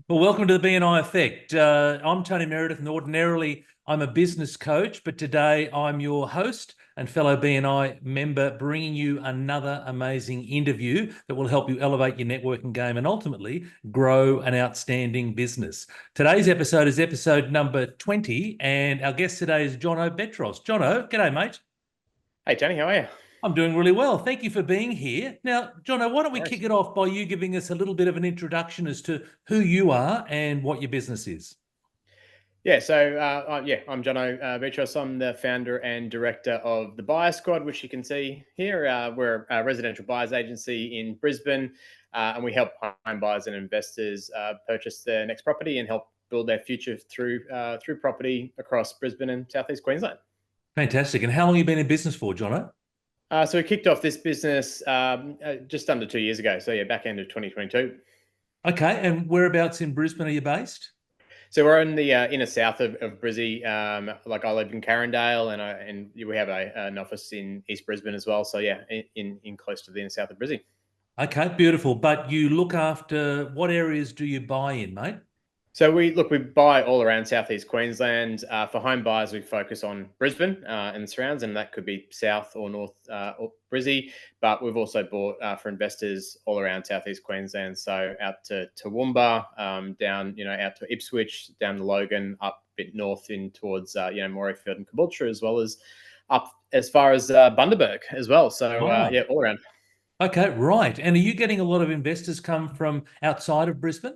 Well, welcome to the BNI Effect. I'm Tony Meredith, and ordinarily I'm a business coach, but today I'm your host and fellow BNI member, bringing you another amazing interview that will help you elevate your networking game and ultimately grow an outstanding business. Today's episode is episode number 20, and our guest today is Jono Betros. Jono, g'day, mate. Hey, Tony, how are you? I'm doing really well. Thank you for being here. Now, Jono, why don't we All right. kick it off by you giving us a little bit of an introduction as to who you are and what your business is? I'm Jono Betros. I'm the founder and director of the Buyer Squad, which you can see here. We're a residential buyers agency in Brisbane, and we help home buyers and investors purchase their next property and help build their future through property across Brisbane and Southeast Queensland. Fantastic. And how long have you been in business for, Jono? So we kicked off this business just under 2 years ago. So yeah, back end of 2022. Okay. And whereabouts in Brisbane are you based? So we're in the inner south of Brizzy. Like I live in Carindale, and we have an office in East Brisbane as well. So yeah, in close to the inner south of Brizzy. Okay, beautiful. But you look after what areas do you buy in, mate? So we buy all around Southeast Queensland. For home buyers, we focus on Brisbane and the surrounds, and that could be south or north or Brizzy. But we've also bought for investors all around Southeast Queensland. So out to Toowoomba, down out to Ipswich, down to Logan, up a bit north in towards Morayfield and Caboolture, as well as up as far as Bundaberg as well. So Oh, yeah, all around. okay, right. And are you getting a lot of investors come from outside of Brisbane?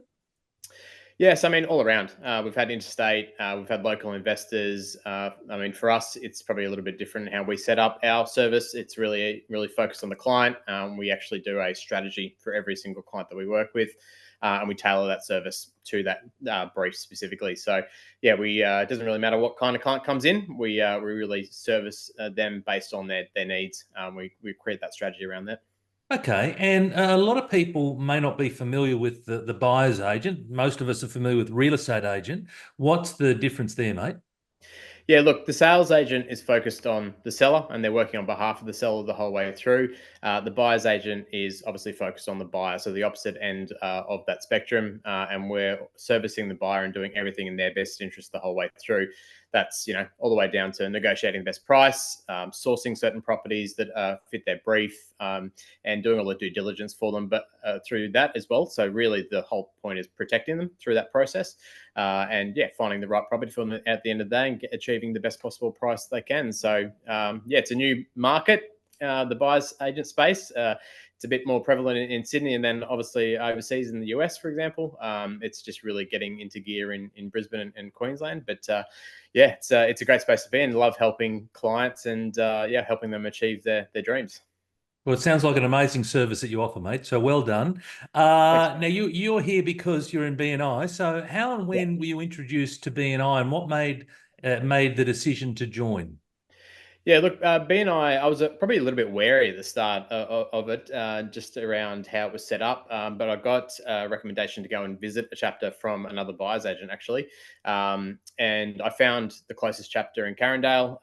Yes, I mean, all around. We've had interstate, we've had local investors. I mean, for us, it's probably a little bit different how we set up our service. It's really focused on the client. We actually do a strategy for every single client that we work with, and we tailor that service to that brief specifically. So, yeah, we it doesn't really matter what kind of client comes in. We really service them based on their needs. We create that strategy around that. Okay, and a lot of people may not be familiar with the buyer's agent. Most of us are familiar with real estate agent. What's the difference there, mate? Yeah, look, the sales agent is focused on the seller and they're working on behalf of the seller the whole way through. The buyer's agent is obviously focused on the buyer, so the opposite end of that spectrum. And we're servicing the buyer and doing everything in their best interest the whole way through. That's all the way down to negotiating best price, sourcing certain properties that fit their brief, and doing all the due diligence for them. But through that as well. So really, the whole point is protecting them through that process. And yeah, finding the right property for them at the end of the day and achieving the best possible price they can. So yeah, it's a new market, the buyer's agent space. It's a bit more prevalent in Sydney and then obviously overseas in the US, for example. It's just really getting into gear in Brisbane and Queensland. But yeah, it's a great space to be in. Love helping clients and yeah, helping them achieve their dreams. Well, it sounds like an amazing service that you offer, mate. So well done. Thanks. Now you're here because you're in BNI. So how and when were you introduced to BNI, and what made the decision to join? Yeah, look, BNI, I was probably a little bit wary at the start of it, just around how it was set up. But I got a recommendation to go and visit a chapter from another buyer's agent, actually. And I found the closest chapter in Carindale.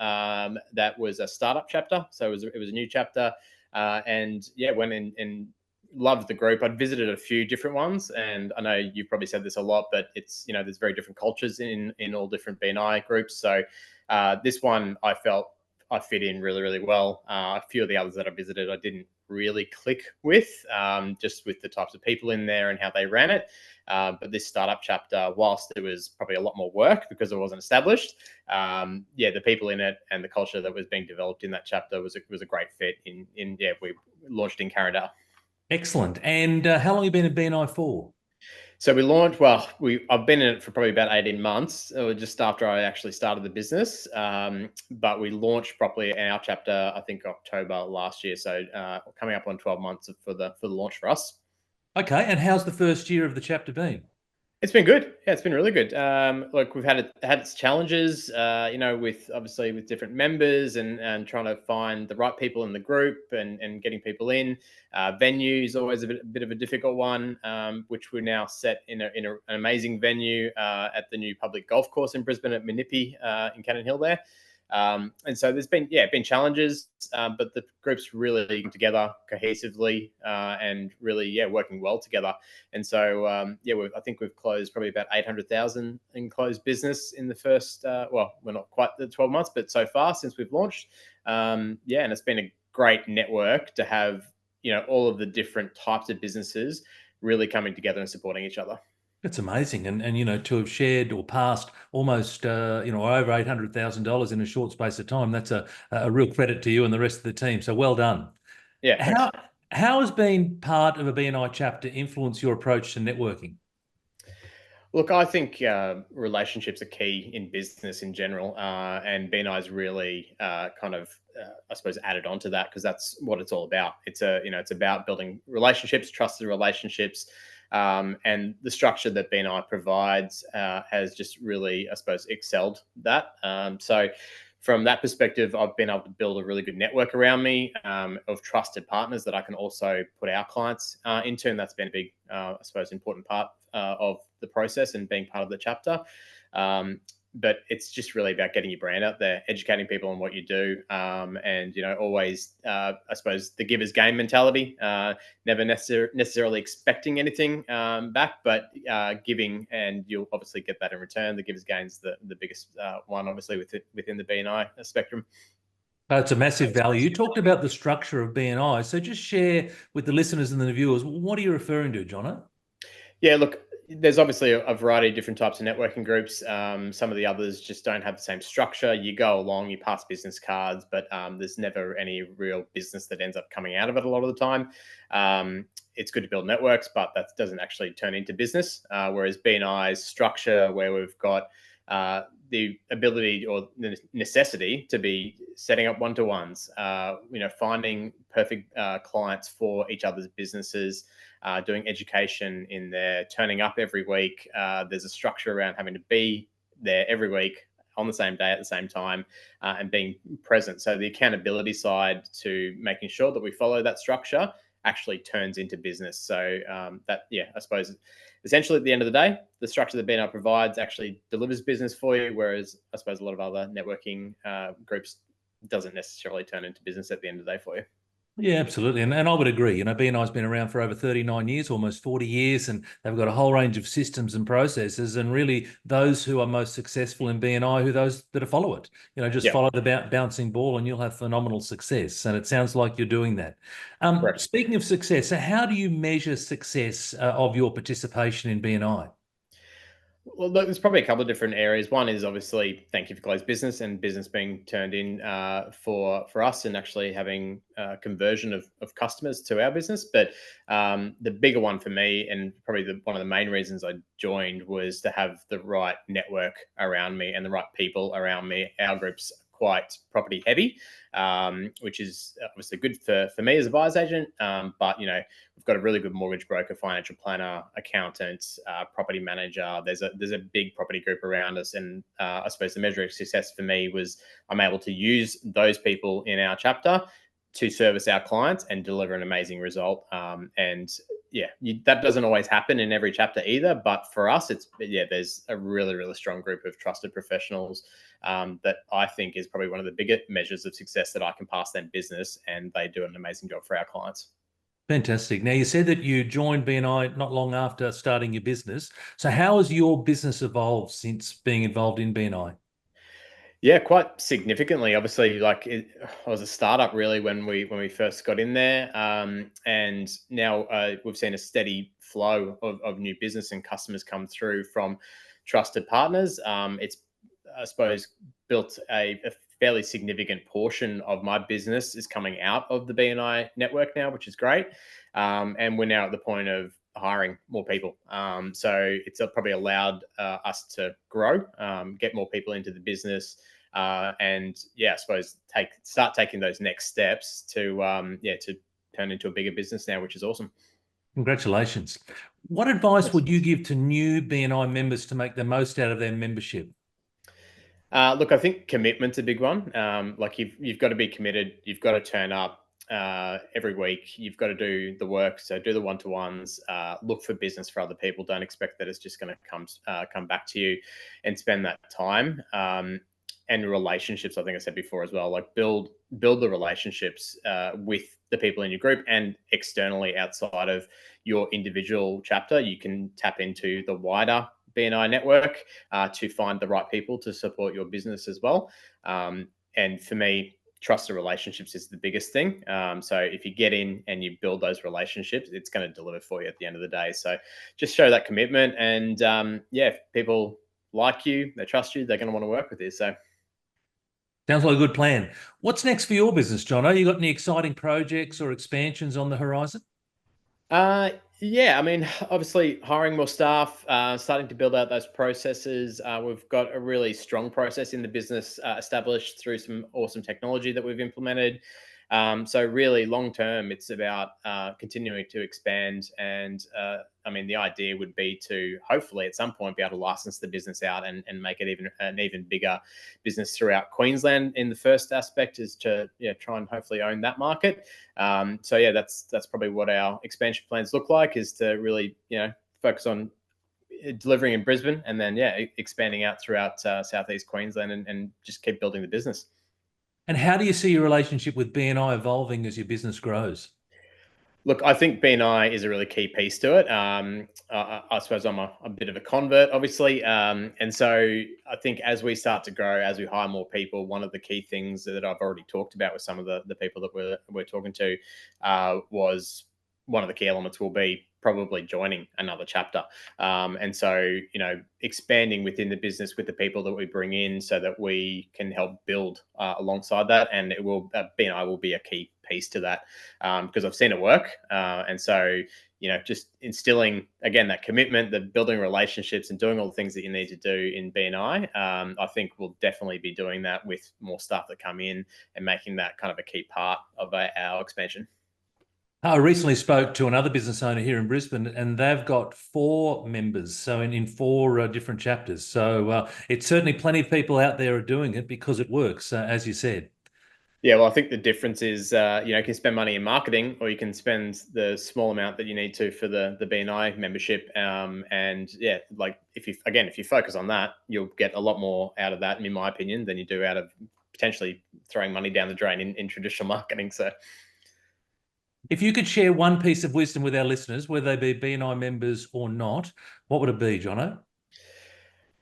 That was a startup chapter. So it was a new chapter. And yeah, went in and loved the group. I'd visited a few different ones. And I know you've probably said this a lot, but there's very different cultures in all different BNI groups. So this one I felt I fit in really well. A few of the others that I visited, I didn't really click with, just with the types of people in there and how they ran it. But this startup chapter, whilst it was probably a lot more work because it wasn't established, yeah, the people in it and the culture that was being developed in that chapter was a great fit. Yeah, we launched in Carindale. Excellent. And how long have you been at BNI for? So we launched. Well, I've been in it for probably about 18 months, just after I actually started the business. But we launched properly in our chapter, I think October last year. So coming up on 12 months for the launch for us. Okay. And how's the first year of the chapter been? It's been good. Yeah, it's been really good. Look, we've had its challenges, with obviously with different members and trying to find the right people in the group and getting people in. Venue is always a bit of a difficult one, which we're now set in an amazing venue at the new public golf course in Brisbane at Menippi in Cannon Hill there. And so there's been challenges, but the group's really together cohesively and really working well together. And so I think we've closed probably about 800,000 in closed business in the first we're not quite the 12 months, but so far since we've launched. And it's been a great network to have all of the different types of businesses really coming together and supporting each other. It's amazing, and to have shared or passed almost over $800,000 in a short space of time. That's a real credit to you and the rest of the team. So well done. Yeah, thanks. How has being part of a BNI chapter influenced your approach to networking? Look, I think relationships are key in business in general, and BNI's really I suppose, added on to that because that's what it's all about. It's about building relationships, trusted relationships, and the structure that BNI provides has just really, I suppose, excelled that. So from that perspective, I've been able to build a really good network around me of trusted partners that I can also put our clients into. And that's been a big, I suppose, important part of the process and being part of the chapter. But it's just really about getting your brand out there, educating people on what you do, and always, I suppose, the giver's game mentality. Never necessarily expecting anything back, but giving, and you'll obviously get that in return. The giver's game's the biggest one, obviously, within the BNI spectrum. It's a massive value. You talked about the structure of BNI, so just share with the listeners and the viewers, what are you referring to, Jono? Yeah, look, there's obviously a variety of different types of networking groups. Some of the others just don't have the same structure. You go along, you pass business cards, but there's never any real business that ends up coming out of it a lot of the time. It's good to build networks, but that doesn't actually turn into business. Whereas BNI's structure, where we've got the ability or the necessity to be setting up one-to-ones, finding perfect clients for each other's businesses, doing education in there, turning up every week. There's a structure around having to be there every week on the same day at the same time and being present. So the accountability side to making sure that we follow that structure actually turns into business. So I suppose essentially at the end of the day, the structure that BNI provides actually delivers business for you, whereas I suppose a lot of other networking groups doesn't necessarily turn into business at the end of the day for you. Yeah, absolutely. And I would agree. BNI's been around for over 39 years, almost 40 years, and they've got a whole range of systems and processes. And really, those who are most successful in BNI, who those that follow it. Just follow the bouncing ball and you'll have phenomenal success. And it sounds like you're doing that. Speaking of success, so how do you measure success of your participation in BNI? Well, look, there's probably a couple of different areas. One is obviously thank you for closed business and business being turned in for us and actually having conversion of customers to our business. But the bigger one for me, and probably one of the main reasons I joined, was to have the right network around me and the right people around me. Our group's quite property heavy, which is obviously good for me as a buyer's agent. But we've got a really good mortgage broker, financial planner, accountant, property manager. There's a big property group around us, and I suppose the measure of success for me was I'm able to use those people in our chapter to service our clients and deliver an amazing result. That doesn't always happen in every chapter either. But for us, there's a really, really strong group of trusted professionals that I think is probably one of the bigger measures of success that I can pass them business, and they do an amazing job for our clients. Fantastic. Now, you said that you joined BNI not long after starting your business. So how has your business evolved since being involved in BNI? Yeah, quite significantly. Obviously, I was a startup really when we first got in there, and now we've seen a steady flow of new business and customers come through from trusted partners. It's, I suppose, built a fairly significant portion of my business is coming out of the BNI network now, which is great. And we're now at the point of hiring more people. So it's probably allowed us to grow, get more people into the business, and I suppose start taking those next steps to turn into a bigger business now, which is awesome. Congratulations. What advice would you give to new BNI members to make the most out of their membership? Look, I think commitment's a big one. Like you've got to be committed. You've got to turn up every week. You've got to do the work. So do the one-to-ones. Look for business for other people. Don't expect that it's just going to come back to you, and spend that time. and relationships. I think I said before as well, like build the relationships with the people in your group and externally outside of your individual chapter. You can tap into the wider BNI network to find the right people to support your business as well. And for me, trust and relationships is the biggest thing. So if you get in and you build those relationships, it's going to deliver for you at the end of the day. So just show that commitment, and if people like you, they trust you, they're going to want to work with you. So Sounds like a good plan. What's next for your business, Jono? You got any exciting projects or expansions on the horizon? Yeah, I mean, obviously hiring more staff, starting to build out those processes. We've got a really strong process in the business established through some awesome technology that we've implemented. So really long term, it's about continuing to expand. And I mean, the idea would be to hopefully at some point be able to license the business out and make it even an even bigger business throughout Queensland. In the first aspect is to try and hopefully own that market. So yeah, that's probably what our expansion plans look like, is to really focus on delivering in Brisbane, and then expanding out throughout Southeast Queensland, and just keep building the business. And how do you see your relationship with BNI evolving as your business grows? Look, I think BNI is a really key piece to it. I suppose I'm a bit of a convert, obviously. And so I think as we start to grow, as we hire more people, one of the key things that I've already talked about with some of the people that we're talking to was one of the key elements will be probably joining another chapter. And so, expanding within the business with the people that we bring in so that we can help build alongside that. And it will, BNI will be a key piece to that because I've seen it work. And so, just instilling, again, that commitment, the building relationships and doing all the things that you need to do in BNI, I think we'll definitely be doing that with more staff that come in and making that kind of a key part of our expansion. I recently spoke to another business owner here in Brisbane, and they've got 4 members, so in 4 different chapters. So it's certainly plenty of people out there are doing it because it works, as you said. Yeah, well, I think the difference is, you can spend money in marketing, or you can spend the small amount that you need to for the BNI membership. And yeah, like if you focus on that, you'll get a lot more out of that, in my opinion, than you do out of potentially throwing money down the drain in traditional marketing. So. If you could share one piece of wisdom with our listeners, whether they be BNI members or not, what would it be, Jono?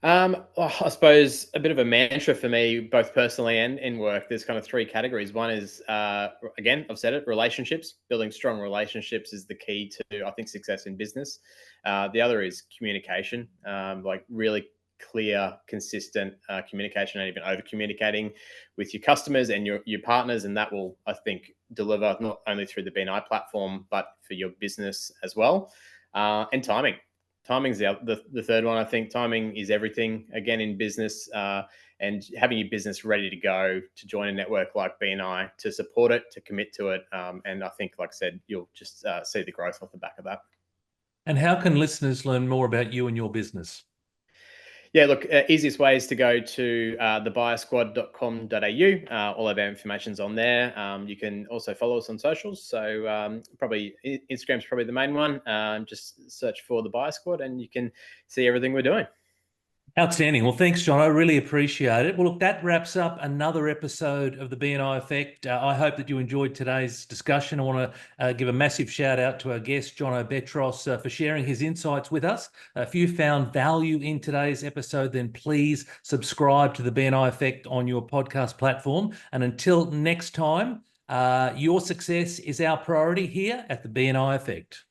I suppose a bit of a mantra for me, both personally and in work. There's kind of 3 categories. One is, again, I've said it, relationships. Building strong relationships is the key to, I think, success in business. The other is communication, like really clear, consistent communication, and even over communicating with your customers and your partners. And that will, I think, deliver not only through the BNI platform, but for your business as well. And timing. Timing's the third one. I think timing is everything, again, in business, and having your business ready to go to join a network like BNI, to support it, to commit to it. And I think, like I said, you'll just see the growth off the back of that. And how can listeners learn more about you and your business? Yeah, look, easiest way is to go to thebiersquad.com.au. All of our information's on there. You can also follow us on socials. So probably Instagram's probably the main one. Just search for The Buyer Squad and you can see everything we're doing. Outstanding. Well, thanks, John. I really appreciate it. Well, look, that wraps up another episode of the BNI Effect. I hope that you enjoyed today's discussion. I want to give a massive shout out to our guest, Jonathan Betros, for sharing his insights with us. If you found value in today's episode, then please subscribe to the BNI Effect on your podcast platform. And until next time, your success is our priority here at the BNI Effect.